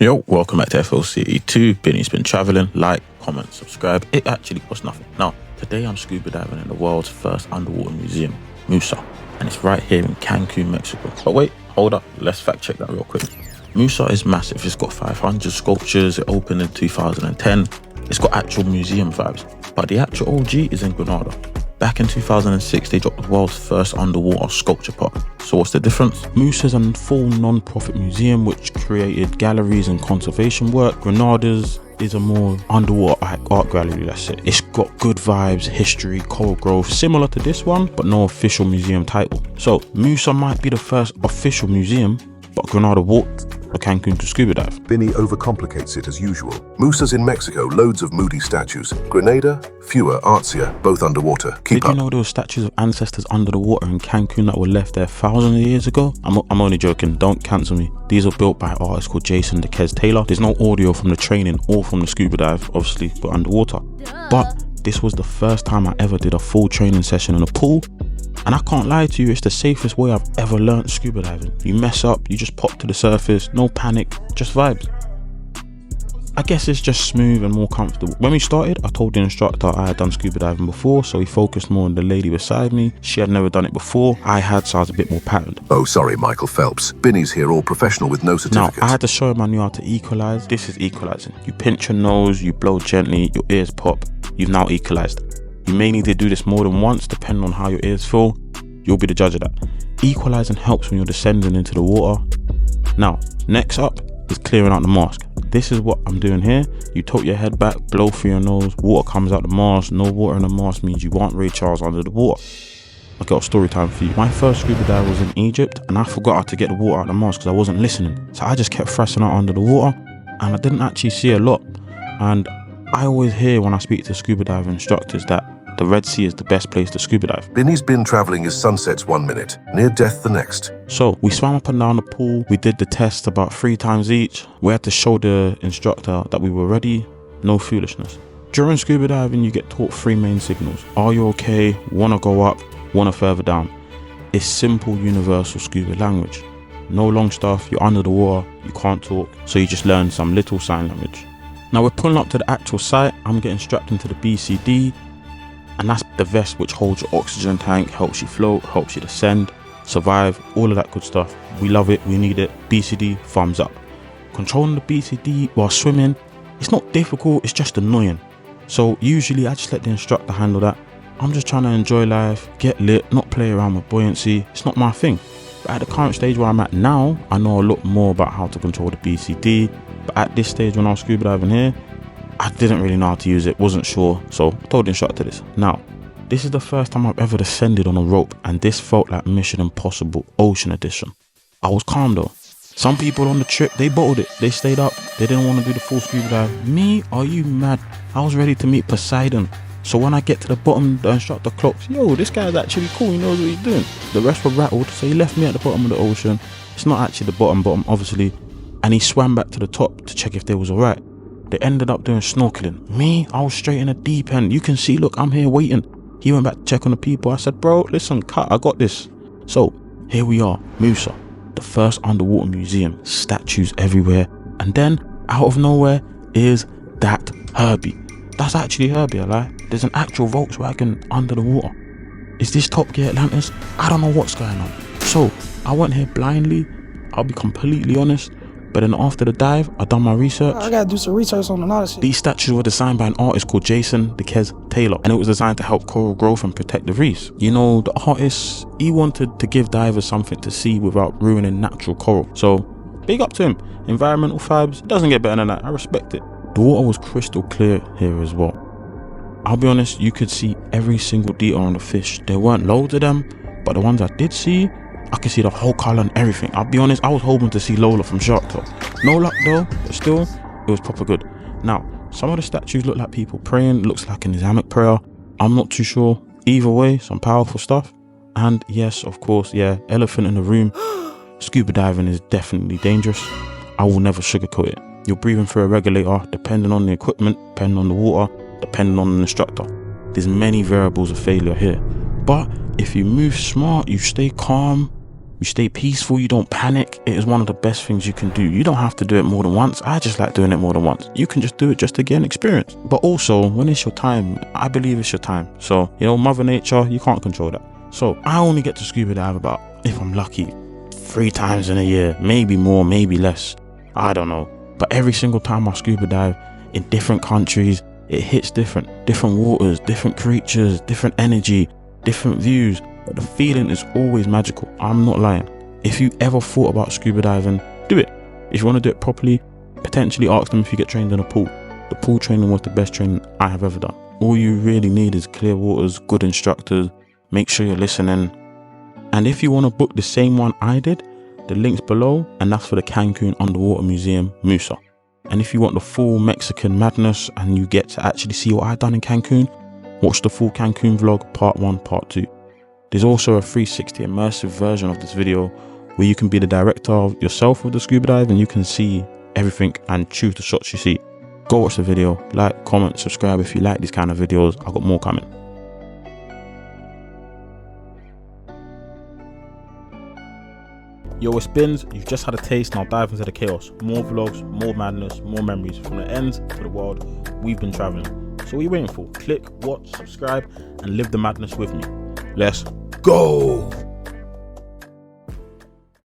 Yo, welcome back to FLCE2. Binny's Bin Travelling. Like, comment, subscribe. It actually costs nothing. Now, today I'm scuba diving in the world's first underwater museum, MUSA, and it's right here in Cancun, Mexico. But wait, hold up, let's fact check that real quick. MUSA is massive. It's got 500 sculptures. It opened in 2010. It's got actual museum vibes, but the actual OG is in Grenada. Back in 2006, they dropped the world's first underwater sculpture park. So what's the difference? MUSA is a full non-profit museum which created galleries and conservation work. Grenada's is a more underwater art gallery, let's say. It's got good vibes, history, coral growth, similar to this one, but no official museum title. So MUSA might be the first official museum, but Grenada walked for Cancun to scuba dive. Binny overcomplicates it as usual. MUSA's in Mexico, loads of moody statues. Grenada, fewer, artsier, both underwater. Keep up. Did you know there were statues of ancestors under the water in Cancun that were left there thousands of years ago? I'm only joking, don't cancel me. These are built by an artist called deCaires. There's no audio from the training or from the scuba dive, obviously, but underwater. But this was the first time I ever did a full training session in a pool. And I can't lie to you, it's the safest way I've ever learned scuba diving. You mess up, you just pop to the surface, no panic, just vibes. I guess it's just smooth and more comfortable. When we started, I told the instructor I had done scuba diving before, so he focused more on the lady beside me. She had never done it before. I had, so I was a bit more patterned. Oh, sorry, Michael Phelps. Binny's here, all professional with no certificate. Now, I had to show him I knew how to equalize. This is equalizing. You pinch your nose, you blow gently, your ears pop. You've now equalized. You may need to do this more than once, depending on how your ears feel. You'll be the judge of that. Equalizing helps when you're descending into the water. Now, next up is clearing out the mask. This is what I'm doing here. You tilt your head back, blow through your nose, water comes out the mask. No water in the mask means you aren't Ray Charles under the water. I got a story time for you. My first scuba dive was in Egypt, and I forgot how to get the water out the mask because I wasn't listening. So I just kept thrusting out under the water, and I didn't actually see a lot. And I always hear when I speak to scuba dive instructors that the Red Sea is the best place to scuba dive. Binny's Bin Travelling is sunsets 1 minute, near death the next. So we swam up and down the pool. We did the test about 3 times each. We had to show the instructor that we were ready, no foolishness. During scuba diving, you get taught 3 main signals. Are you okay? Want to go up? Want to further down? It's simple universal scuba language. No long stuff, you're under the water, you can't talk, so you just learn some little sign language. Now we're pulling up to the actual site. I'm getting strapped into the BCD. And that's the vest which holds your oxygen tank, helps you float, helps you descend, survive, all of that good stuff. We love it, we need it. BCD, thumbs up. Controlling the BCD while swimming, it's not difficult, it's just annoying. So usually I just let the instructor handle that. I'm just trying to enjoy life, get lit, not play around with buoyancy. It's not my thing. But at the current stage where I'm at now, I know a lot more about how to control the BCD. But at this stage when I was scuba diving here, I didn't really know how to use it, wasn't sure, so I told the instructor this. Now, this is the first time I've ever descended on a rope, and this felt like Mission Impossible Ocean Edition. I was calm though. Some people on the trip, they bottled it. They stayed up, they didn't want to do the full scuba dive. Me? Are you mad? I was ready to meet Poseidon. So when I get to the bottom, the instructor clocks, yo, this guy's actually cool, he knows what he's doing. The rest were rattled, so he left me at the bottom of the ocean. It's not actually the bottom, obviously. And he swam back to the top to check if they was alright. They ended up doing snorkeling. Me, I was straight in the deep end. You can see, look, I'm here waiting. He went back to check on the people. I said, bro, listen, cut, I got this. So here we are, MUSA, the first underwater museum, statues everywhere. And then out of nowhere is that Herbie. That's actually Herbie, I lie. There's an actual Volkswagen under the water. Is this Top Gear Atlantis? I don't know what's going on. So I went here blindly. I'll be completely honest. But then after the dive, I done my research. I gotta do some research on another shit. These statues were designed by an artist called deCaires, and it was designed to help coral growth and protect the reefs. You know, the artist, he wanted to give divers something to see without ruining natural coral. So, big up to him. Environmental vibes, doesn't get better than that. I respect it. The water was crystal clear here as well. I'll be honest, you could see every single detail on the fish. There weren't loads of them, but the ones I did see, I could see the whole color and everything. I'll be honest, I was hoping to see Lola from Shark Talk. No luck though, but still, it was proper good. Now, some of the statues look like people praying, looks like an Islamic prayer. I'm not too sure. Either way, some powerful stuff. And yes, of course, yeah, elephant in the room. Scuba diving is definitely dangerous. I will never sugarcoat it. You're breathing through a regulator, depending on the equipment, depending on the water, depending on the instructor. There's many variables of failure here. But if you move smart, you stay calm, You stay peaceful, you don't panic. It is one of the best things you can do. You don't have to do it more than once. I just like doing it more than once. You can just do it just to gain experience. But also, when it's your time, I believe it's your time. So, you know, Mother Nature, you can't control that. So, I only get to scuba dive about, if I'm lucky, 3 times in a year. Maybe more, maybe less. I don't know. But every single time I scuba dive in different countries, it hits different. Different waters, different creatures, different energy, different views. But the feeling is always magical. I'm not lying. If you ever thought about scuba diving, do it. If you want to do it properly, potentially ask them if you get trained in a pool. The pool training was the best training I have ever done. All you really need is clear waters, good instructors, make sure you're listening. And if you want to book the same one I did, the link's below, and that's for the Cancun Underwater Museum, MUSA. And if you want the full Mexican madness and you get to actually see what I've done in Cancun, watch the full Cancun vlog, part 1, part 2. There's also a 360 immersive version of this video where you can be the director of yourself with the scuba dive and you can see everything and choose the shots you see. Go watch the video, like, comment, subscribe if you like these kind of videos. I've got more coming. Yo, it's Bins. You've just had a taste, now dive into the chaos. More vlogs, more madness, more memories from the ends to the world. We've been traveling. So what are you waiting for? Click, watch, subscribe, and live the madness with me. Let's go!